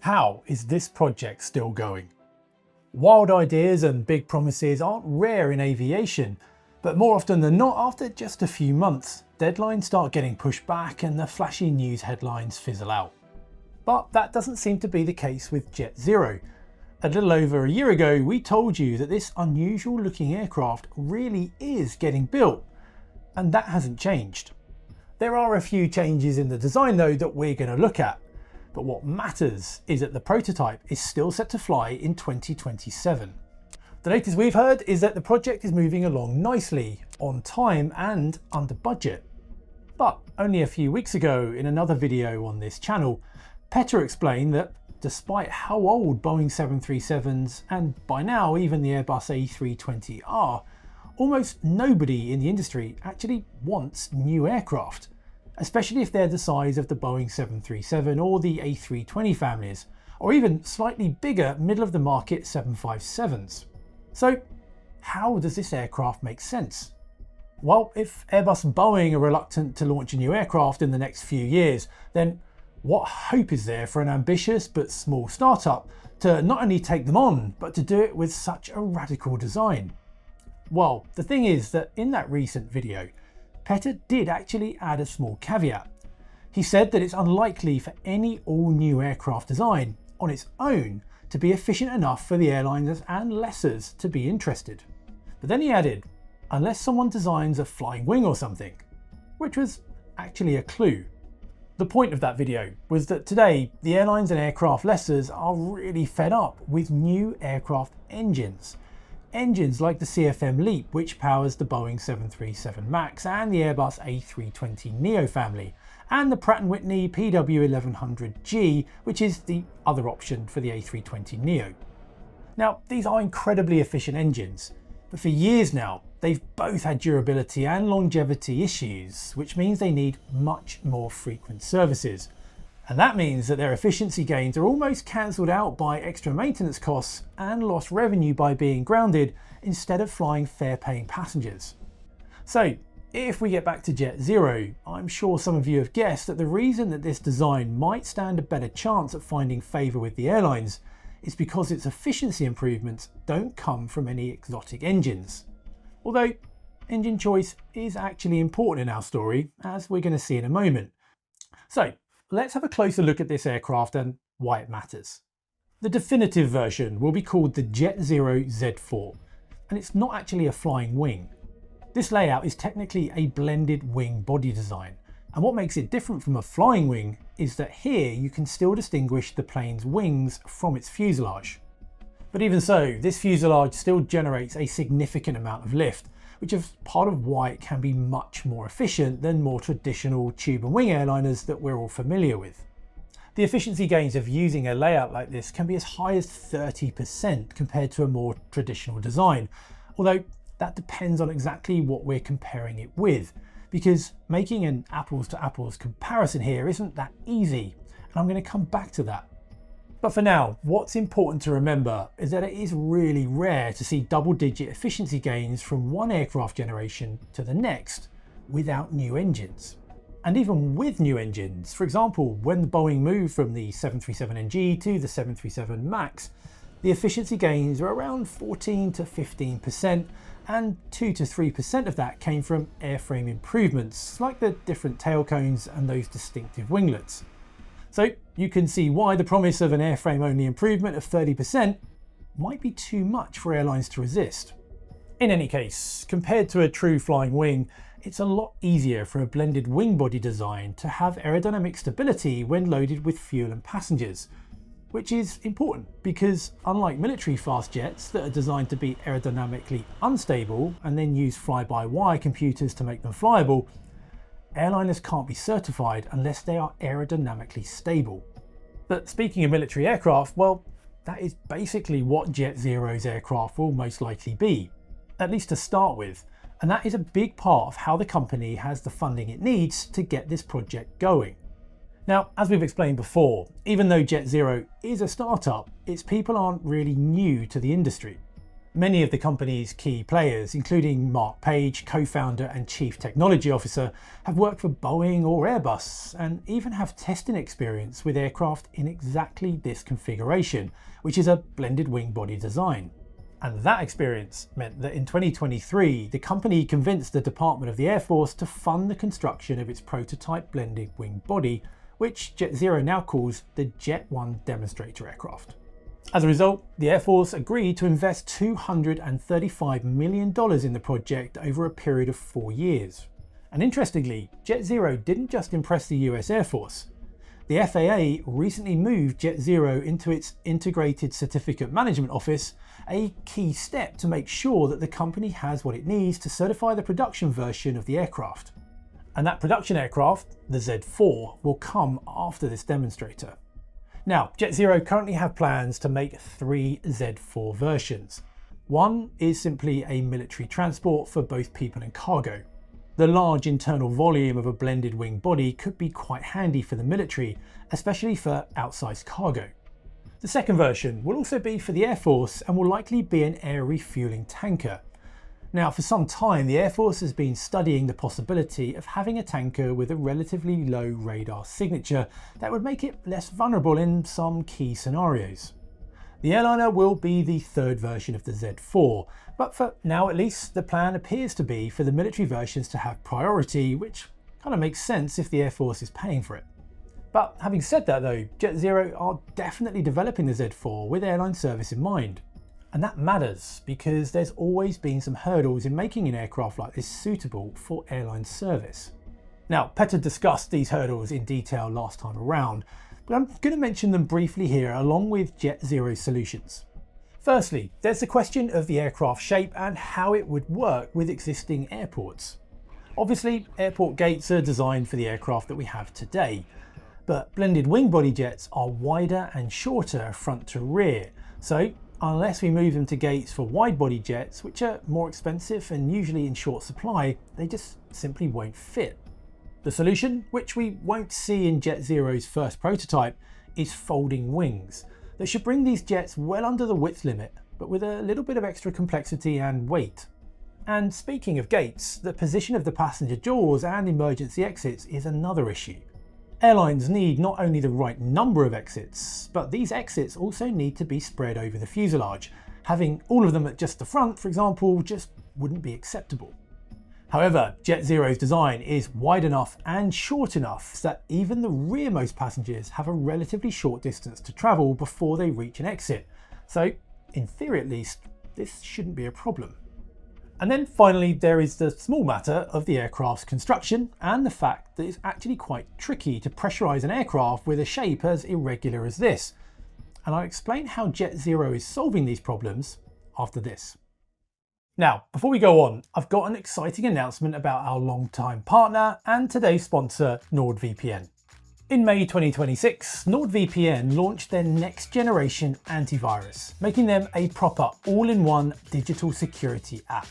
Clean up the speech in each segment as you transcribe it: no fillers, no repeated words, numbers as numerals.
How is this project still going? Wild ideas and big promises aren't rare in aviation, but more often than not, after just a few months, deadlines start getting pushed back and the flashy news headlines fizzle out. But that doesn't seem to be the case with JetZero. A little over a year ago, we told you that this unusual looking aircraft really is getting built, and that hasn't changed. There are a few changes in the design though that we're going to look at. But what matters is that the prototype is still set to fly in 2027. The latest we've heard is that the project is moving along nicely, on time and under budget. But only a few weeks ago, in another video on this channel, Petter explained that despite how old Boeing 737s and by now even the Airbus A320 are, almost nobody in the industry actually wants new aircraft, especially if they're the size of the Boeing 737 or the A320 families, or even slightly bigger middle-of-the-market 757s. So how does this aircraft make sense? Well, if Airbus and Boeing are reluctant to launch a new aircraft in the next few years, then what hope is there for an ambitious but small startup to not only take them on, but to do it with such a radical design? Well, the thing is that in that recent video, Petter did actually add a small caveat. He said that it's unlikely for any all-new aircraft design on its own to be efficient enough for the airliners and lessors to be interested. But then he added, unless someone designs a flying wing or something, which was actually a clue. The point of that video was that today the airlines and aircraft lessors are really fed up with new aircraft engines. Engines like the CFM LEAP, which powers the Boeing 737 MAX and the Airbus A320neo family, and the Pratt & Whitney PW1100G, which is the other option for the A320neo. Now, these are incredibly efficient engines, but for years now, they've both had durability and longevity issues, which means they need much more frequent services. And that means that their efficiency gains are almost cancelled out by extra maintenance costs and lost revenue by being grounded instead of flying fare-paying passengers. So if we get back to JetZero, I'm sure some of you have guessed that the reason that this design might stand a better chance at finding favour with the airlines is because its efficiency improvements don't come from any exotic engines. Although engine choice is actually important in our story, as we're going to see in a moment. So let's have a closer look at this aircraft and why it matters. The definitive version will be called the JetZero Z4, and it's not actually a flying wing. This layout is technically a blended wing body design, and what makes it different from a flying wing is that here you can still distinguish the plane's wings from its fuselage. But even so, this fuselage still generates a significant amount of lift, which is part of why it can be much more efficient than more traditional tube and wing airliners that we're all familiar with. The efficiency gains of using a layout like this can be as high as 30% compared to a more traditional design, although that depends on exactly what we're comparing it with, because making an apples to apples comparison here isn't that easy, and I'm going to come back to that. But for now, what's important to remember is that it is really rare to see double-digit efficiency gains from one aircraft generation to the next without new engines. And even with new engines, for example, when the Boeing moved from the 737NG to the 737 MAX, the efficiency gains are around 14 to 15%, and 2 to 3% of that came from airframe improvements, like the different tail cones and those distinctive winglets. So you can see why the promise of an airframe-only improvement of 30% might be too much for airlines to resist. In any case, compared to a true flying wing, it's a lot easier for a blended wing body design to have aerodynamic stability when loaded with fuel and passengers, which is important because unlike military fast jets that are designed to be aerodynamically unstable and then use fly-by-wire computers to make them flyable, airliners can't be certified unless they are aerodynamically stable. But speaking of military aircraft, well, that is basically what JetZero's aircraft will most likely be, at least to start with, and that is a big part of how the company has the funding it needs to get this project going. Now, as we've explained before, even though JetZero is a startup, its people aren't really new to the industry. Many of the company's key players, including Mark Page, co-founder and chief technology officer, have worked for Boeing or Airbus and even have testing experience with aircraft in exactly this configuration, which is a blended wing body design. And that experience meant that in 2023, the company convinced the Department of the Air Force to fund the construction of its prototype blended wing body, which JetZero now calls the Jet 1 demonstrator aircraft. As a result, the Air Force agreed to invest $235 million in the project over a period of 4 years. And interestingly, JetZero didn't just impress the US Air Force. The FAA recently moved JetZero into its Integrated Certificate Management Office, a key step to make sure that the company has what it needs to certify the production version of the aircraft. And that production aircraft, the Z4, will come after this demonstrator. Now, JetZero currently have plans to make 3 Z4 versions. One is simply a military transport for both people and cargo. The large internal volume of a blended wing body could be quite handy for the military, especially for outsized cargo. The second version will also be for the Air Force and will likely be an air refueling tanker. Now, for some time, the Air Force has been studying the possibility of having a tanker with a relatively low radar signature that would make it less vulnerable in some key scenarios. The airliner will be the third version of the Z4, but for now at least, the plan appears to be for the military versions to have priority, which kind of makes sense if the Air Force is paying for it. But having said that though, JetZero are definitely developing the Z4 with airline service in mind. And that matters because there's always been some hurdles in making an aircraft like this suitable for airline service. Now, Petter discussed these hurdles in detail last time around, but I'm going to mention them briefly here along with JetZero's solutions. Firstly, there's the question of the aircraft shape and how it would work with existing airports. Obviously, airport gates are designed for the aircraft that we have today, but blended wing body jets are wider and shorter front to rear, so unless we move them to gates for wide body jets, which are more expensive and usually in short supply, they just simply won't fit. The solution, which we won't see in JetZero's first prototype, is folding wings that should bring these jets well under the width limit, but with a little bit of extra complexity and weight. And speaking of gates, the position of the passenger doors and emergency exits is another issue. Airlines need not only the right number of exits, but these exits also need to be spread over the fuselage. Having all of them at just the front, for example, just wouldn't be acceptable. However, JetZero's design is wide enough and short enough so that even the rearmost passengers have a relatively short distance to travel before they reach an exit. So, in theory at least, this shouldn't be a problem. And then finally, there is the small matter of the aircraft's construction and the fact that it's actually quite tricky to pressurize an aircraft with a shape as irregular as this. And I'll explain how JetZero is solving these problems after this. Now, before we go on, I've got an exciting announcement about our long-time partner and today's sponsor, NordVPN. In May 2026, NordVPN launched their next generation antivirus, making them a proper all-in-one digital security app.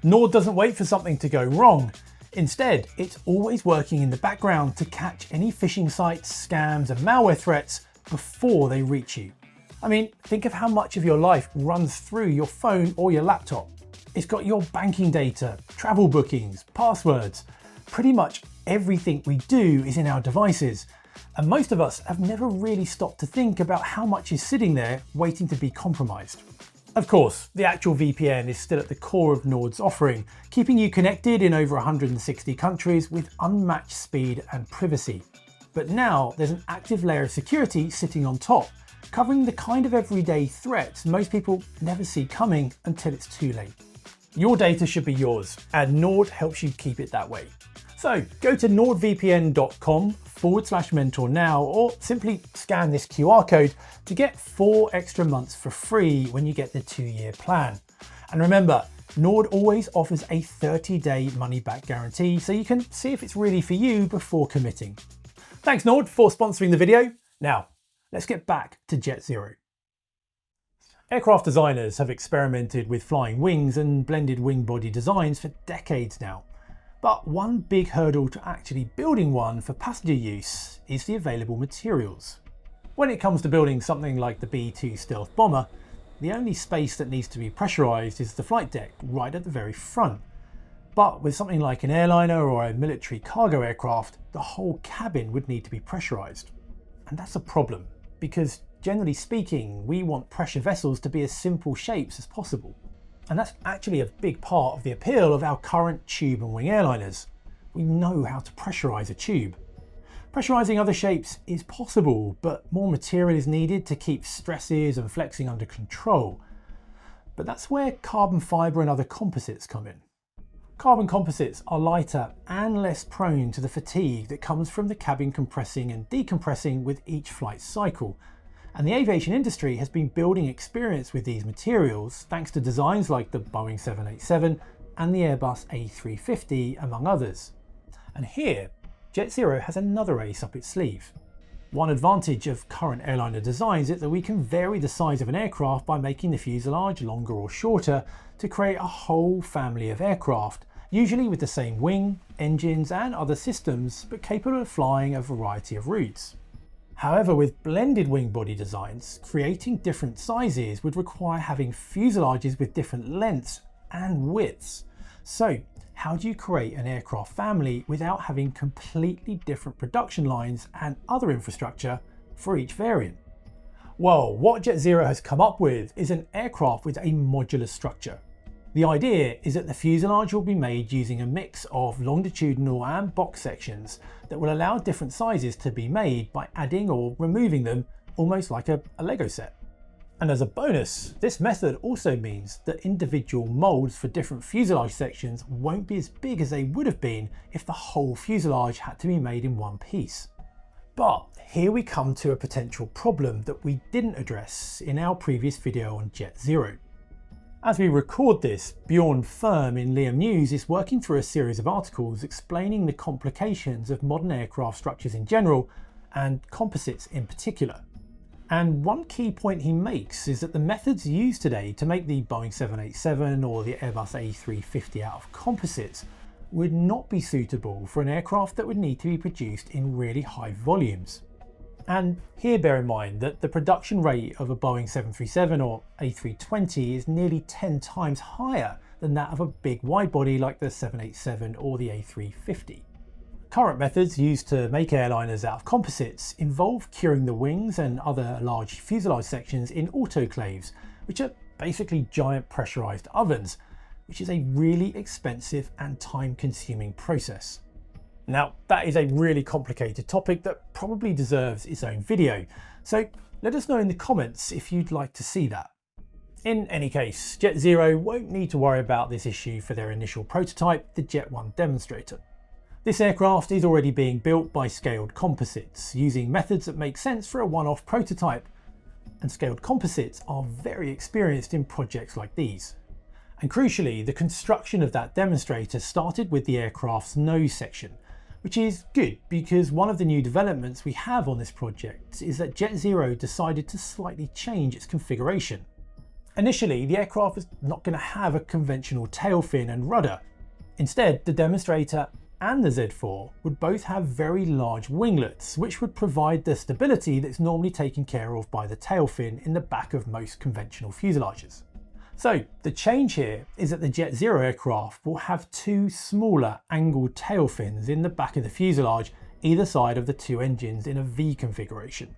Nord doesn't wait for something to go wrong. Instead, it's always working in the background to catch any phishing sites, scams and malware threats before they reach you. I mean, think of how much of your life runs through your phone or your laptop. It's got your banking data, travel bookings, passwords. Pretty much everything we do is in our devices. And most of us have never really stopped to think about how much is sitting there waiting to be compromised. Of course, the actual VPN is still at the core of Nord's offering, keeping you connected in over 160 countries with unmatched speed and privacy. But now there's an active layer of security sitting on top, covering the kind of everyday threats most people never see coming until it's too late. Your data should be yours, and Nord helps you keep it that way. So go to nordvpn.com/mentor now, or simply scan this QR code to get 4 extra months for free when you get the 2-year plan. And remember, Nord always offers a 30-day money-back guarantee, so you can see if it's really for you before committing. Thanks Nord for sponsoring the video. Now, let's get back to JetZero. Aircraft designers have experimented with flying wings and blended wing body designs for decades now. But one big hurdle to actually building one for passenger use is the available materials. When it comes to building something like the B-2 stealth bomber, the only space that needs to be pressurised is the flight deck right at the very front. But with something like an airliner or a military cargo aircraft, the whole cabin would need to be pressurised. And that's a problem, because generally speaking, we want pressure vessels to be as simple shapes as possible. And that's actually a big part of the appeal of our current tube and wing airliners. We know how to pressurise a tube. Pressurising other shapes is possible, but more material is needed to keep stresses and flexing under control. But that's where carbon fibre and other composites come in. Carbon composites are lighter and less prone to the fatigue that comes from the cabin compressing and decompressing with each flight cycle. And the aviation industry has been building experience with these materials thanks to designs like the Boeing 787 and the Airbus A350, among others. And here, JetZero has another ace up its sleeve. One advantage of current airliner designs is that we can vary the size of an aircraft by making the fuselage longer or shorter to create a whole family of aircraft, usually with the same wing, engines and other systems, but capable of flying a variety of routes. However, with blended wing body designs, creating different sizes would require having fuselages with different lengths and widths. So, how do you create an aircraft family without having completely different production lines and other infrastructure for each variant? Well, what JetZero has come up with is an aircraft with a modular structure. The idea is that the fuselage will be made using a mix of longitudinal and box sections that will allow different sizes to be made by adding or removing them, almost like a Lego set. And as a bonus, this method also means that individual moulds for different fuselage sections won't be as big as they would have been if the whole fuselage had to be made in one piece. But here we come to a potential problem that we didn't address in our previous video on JetZero. As we record this, Bjorn Firm in Liam News is working through a series of articles explaining the complications of modern aircraft structures in general and composites in particular. And one key point he makes is that the methods used today to make the Boeing 787 or the Airbus A350 out of composites would not be suitable for an aircraft that would need to be produced in really high volumes. And here bear in mind that the production rate of a Boeing 737 or A320 is nearly 10 times higher than that of a big widebody like the 787 or the A350. Current methods used to make airliners out of composites involve curing the wings and other large fuselage sections in autoclaves, which are basically giant pressurized ovens, which is a really expensive and time-consuming process. Now, that is a really complicated topic that probably deserves its own video, so let us know in the comments if you'd like to see that. In any case, JetZero won't need to worry about this issue for their initial prototype, the Jet 1 demonstrator. This aircraft is already being built by Scaled Composites, using methods that make sense for a one-off prototype, and Scaled Composites are very experienced in projects like these. And crucially, the construction of that demonstrator started with the aircraft's nose section, which is good because one of the new developments we have on this project is that JetZero decided to slightly change its configuration. Initially, the aircraft was not going to have a conventional tail fin and rudder. Instead, the demonstrator and the Z4 would both have very large winglets, which would provide the stability that's normally taken care of by the tail fin in the back of most conventional fuselages. So the change here is that the JetZero aircraft will have two smaller angled tail fins in the back of the fuselage, either side of the two engines in a V configuration.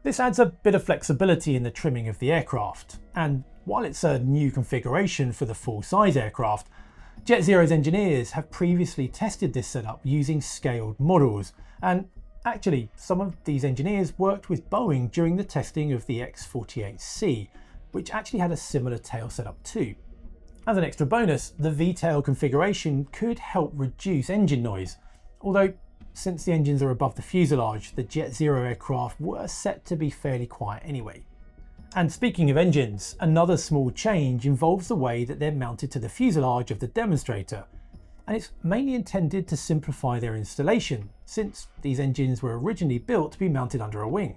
This adds a bit of flexibility in the trimming of the aircraft, and while it's a new configuration for the full-size aircraft, JetZero's engineers have previously tested this setup using scaled models, and actually some of these engineers worked with Boeing during the testing of the X-48C, which actually had a similar tail setup too. As an extra bonus, the V-tail configuration could help reduce engine noise, although since the engines are above the fuselage, the JetZero aircraft were set to be fairly quiet anyway. And speaking of engines, another small change involves the way that they're mounted to the fuselage of the demonstrator, and it's mainly intended to simplify their installation, since these engines were originally built to be mounted under a wing.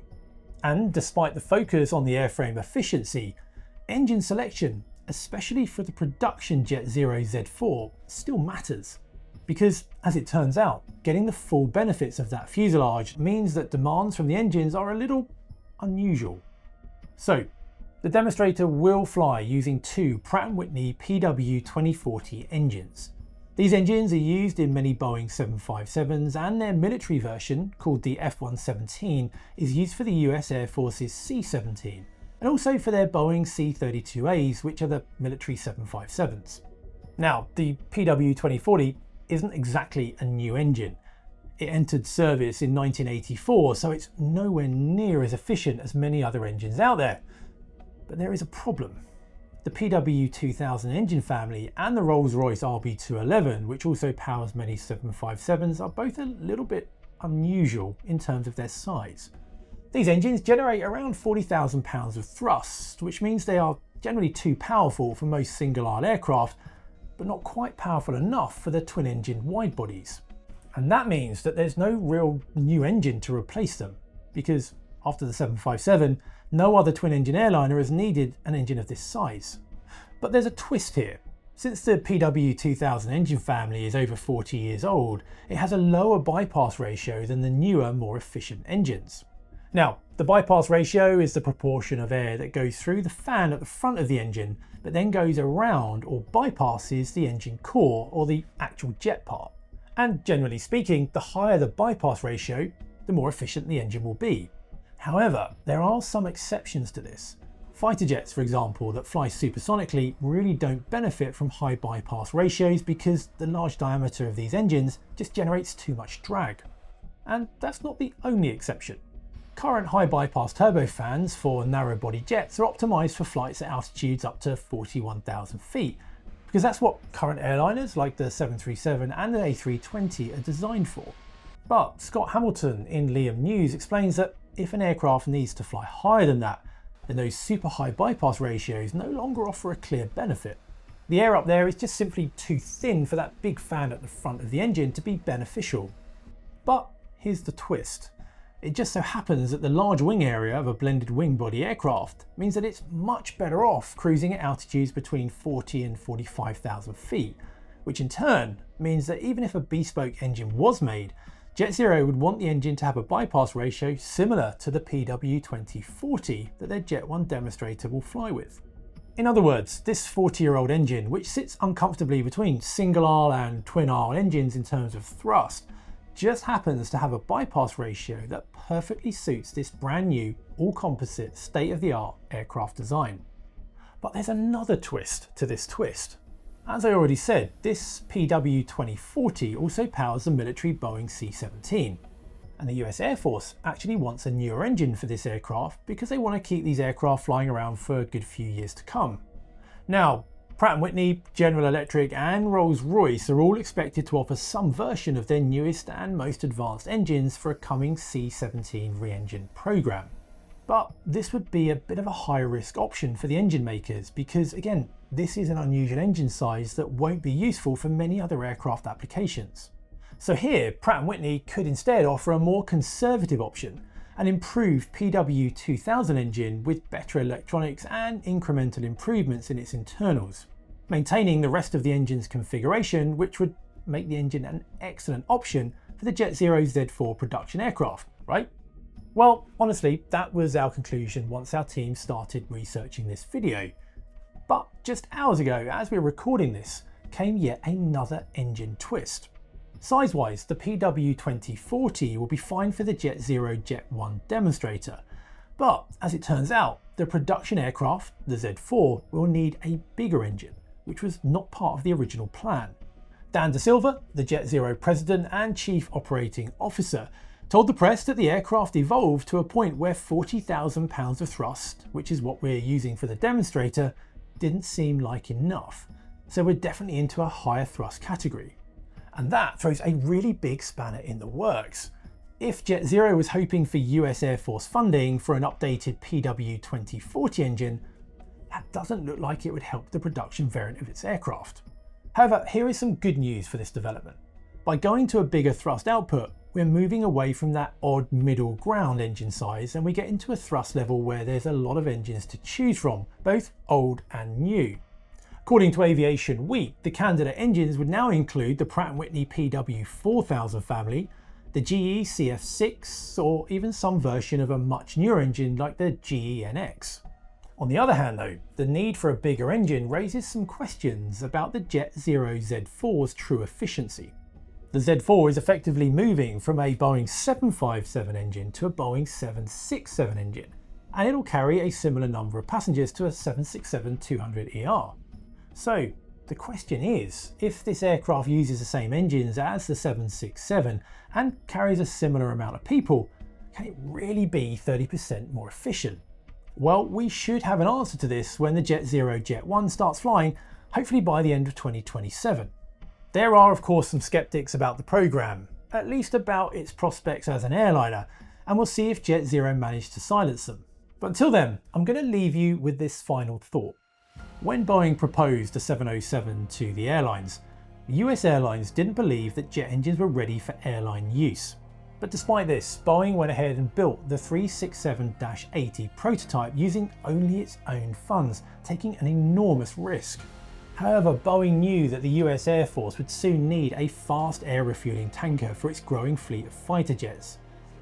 And despite the focus on the airframe efficiency, engine selection, especially for the production JetZero Z4, still matters. Because, as it turns out, getting the full benefits of that fuselage means that demands from the engines are a little unusual. So, The demonstrator will fly using two Pratt & Whitney PW2040 engines. These engines are used in many Boeing 757s, and their military version, called the F-117, is used for the US Air Force's C-17, and also for their Boeing C-32As, which are the military 757s. Now, the PW2040 isn't exactly a new engine. It entered service in 1984, so it's nowhere near as efficient as many other engines out there. But there is a problem. The PW2000 engine family and the Rolls-Royce RB211, which also powers many 757s, are both a little bit unusual in terms of their size. These engines generate around 40,000 pounds of thrust, which means they are generally too powerful for most single-aisle aircraft, but not quite powerful enough for the twin-engine wide-bodies. And that means that there's no real new engine to replace them, because after the 757, no other twin-engine airliner has needed an engine of this size. But there's a twist here. Since the PW2000 engine family is over 40 years old, it has a lower bypass ratio than the newer, more efficient engines. Now, the bypass ratio is the proportion of air that goes through the fan at the front of the engine, but then goes around or bypasses the engine core, or the actual jet part. And generally speaking, the higher the bypass ratio, the more efficient the engine will be. However, there are some exceptions to this. Fighter jets, for example, that fly supersonically really don't benefit from high bypass ratios because the large diameter of these engines just generates too much drag. And that's not the only exception. Current high bypass turbofans for narrow body jets are optimized for flights at altitudes up to 41,000 feet, because that's what current airliners like the 737 and the A320 are designed for. But Scott Hamilton in Liam News explains that if an aircraft needs to fly higher than that, then those super high bypass ratios no longer offer a clear benefit. The air up there is just simply too thin for that big fan at the front of the engine to be beneficial. But here's the twist. It just so happens that the large wing area of a blended wing body aircraft means that it's much better off cruising at altitudes between 40 and 45,000 feet, which in turn means that even if a bespoke engine was made, JetZero would want the engine to have a bypass ratio similar to the PW2040 that their Jet 1 demonstrator will fly with. In other words, this 40-year-old engine, which sits uncomfortably between single-aisle and twin-aisle engines in terms of thrust, just happens to have a bypass ratio that perfectly suits this brand new, all-composite, state-of-the-art aircraft design. But there's another twist to this twist. As I already said, this PW2040 also powers the military Boeing C-17. And the US Air Force actually wants a newer engine for this aircraft because they want to keep these aircraft flying around for a good few years to come. Now, Pratt & Whitney, General Electric and Rolls-Royce are all expected to offer some version of their newest and most advanced engines for a coming C-17 re-engine program. But this would be a bit of a high-risk option for the engine makers because, again, this is an unusual engine size that won't be useful for many other aircraft applications. So here, Pratt & Whitney could instead offer a more conservative option, an improved PW2000 engine with better electronics and incremental improvements in its internals, maintaining the rest of the engine's configuration, which would make the engine an excellent option for the JetZero Z4 production aircraft, right? Well, honestly, that was our conclusion once our team started researching this video. But just hours ago, as we were recording this, came yet another engine twist. Size-wise, the PW2040 will be fine for the JetZero Jet 1 demonstrator. But as it turns out, the production aircraft, the Z4, will need a bigger engine, which was not part of the original plan. Dan De Silva, the JetZero president and chief operating officer, told the press that the aircraft evolved to a point where 40,000 pounds of thrust, which is what we're using for the demonstrator, didn't seem like enough. So we're definitely into a higher thrust category. And that throws a really big spanner in the works. If JetZero was hoping for US Air Force funding for an updated PW2040 engine, that doesn't look like it would help the production variant of its aircraft. However, here is some good news for this development. By going to a bigger thrust output, we're moving away from that odd middle ground engine size and we get into a thrust level where there's a lot of engines to choose from, both old and new. According to Aviation Week, the candidate engines would now include the Pratt & Whitney PW4000 family, the GE CF6, or even some version of a much newer engine like the GE NX. On the other hand though, the need for a bigger engine raises some questions about the JetZero Z4's true efficiency. The Z4 is effectively moving from a Boeing 757 engine to a Boeing 767 engine, and it'll carry a similar number of passengers to a 767-200ER. So the question is, if this aircraft uses the same engines as the 767 and carries a similar amount of people, can it really be 30% more efficient? Well, we should have an answer to this when the JetZero Jet 1 starts flying, hopefully by the end of 2027. There are of course some skeptics about the program, at least about its prospects as an airliner, and we'll see if JetZero managed to silence them. But until then, I'm going to leave you with this final thought. When Boeing proposed the 707 to the airlines, US airlines didn't believe that jet engines were ready for airline use. But despite this, Boeing went ahead and built the 367-80 prototype using only its own funds, taking an enormous risk. However, Boeing knew that the US Air Force would soon need a fast air refueling tanker for its growing fleet of fighter jets.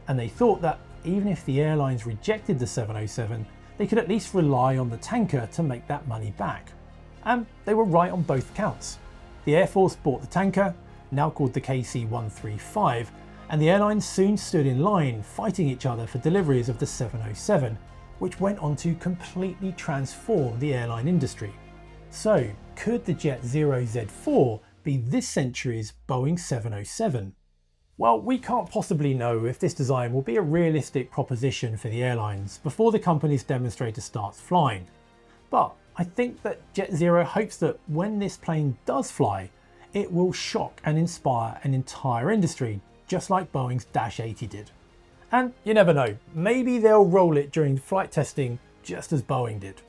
And they thought that even if the airlines rejected the 707, they could at least rely on the tanker to make that money back. And they were right on both counts. The Air Force bought the tanker, now called the KC-135, and the airlines soon stood in line fighting each other for deliveries of the 707, which went on to completely transform the airline industry. So, could the JetZero Z4 be this century's Boeing 707? Well, we can't possibly know if this design will be a realistic proposition for the airlines before the company's demonstrator starts flying. But I think that JetZero hopes that when this plane does fly, it will shock and inspire an entire industry, just like Boeing's Dash 80 did. And you never know, maybe they'll roll it during flight testing just as Boeing did.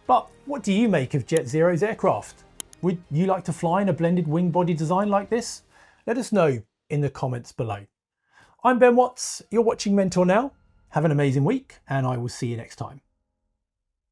But what do you make of JetZero's aircraft? Would you like to fly in a blended wing body design like this? Let us know in the comments below. I'm Ben Watts, you're watching Mentor now. Have an amazing week and I will see you next time.